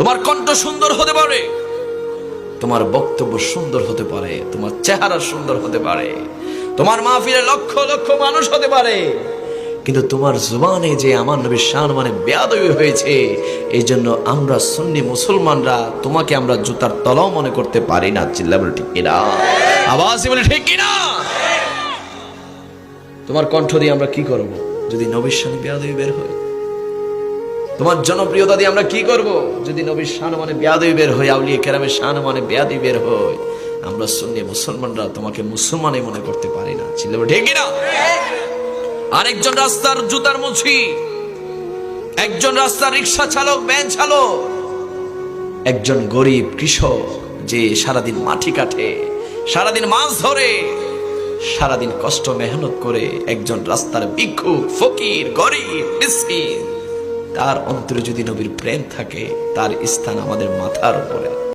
তোমার কণ্ঠ সুন্দর হতে পারে, তোমার বক্তব্য সুন্দর হতে পারে, তোমার চেহারা সুন্দর হতে পারে, তোমার মাহফিলে লক্ষ লক্ষ মানুষ হতে পারে, কিন্তু তোমার জুবানে যে আমার নবীর সম্মানে বেয়াদবি হয়েছে, এই জন্য আমরা সুন্নি মুসলমানরা তোমাকে আমরা জুতার তলাও মনে করতে পারি না। চিল্লা বলে ঠিক কিনা? আওয়াজে বলে ঠিক কিনা? তোমার কণ্ঠ দিয়ে আমরা কি করব যদি নবীর শানে বেয়াদবি বের হয়? তোমার জনপ্রিয়তা দিয়ে আমরা কি করব যদি নবীর সম্মানে বেয়াদবি বের হয়, আউলিয়া কেরামের সম্মানে বেয়াদবি বের হয়? আমরা সুন্নি মুসলমানরা তোমাকে মুসলমানই মনে করতে পারি না। চিল্লা বলে ঠিক কিনা? আরেকজন রাস্তার জুতার মুছি, একজন রাস্তার রিক্সা চালক, ভ্যান চালক, একজন গরিব কৃষক যে সারাদিন মাটি কাটে, সারাদিন মাছ ধরে, সারাদিন কষ্ট মেহনত করে, একজন রাস্তার ভিক্ষুক, ফকির, গরিব, মিসকিন, তার অন্তরে যদি নবীর প্রেম থাকে, তার স্থান আমাদের মাথার উপরে।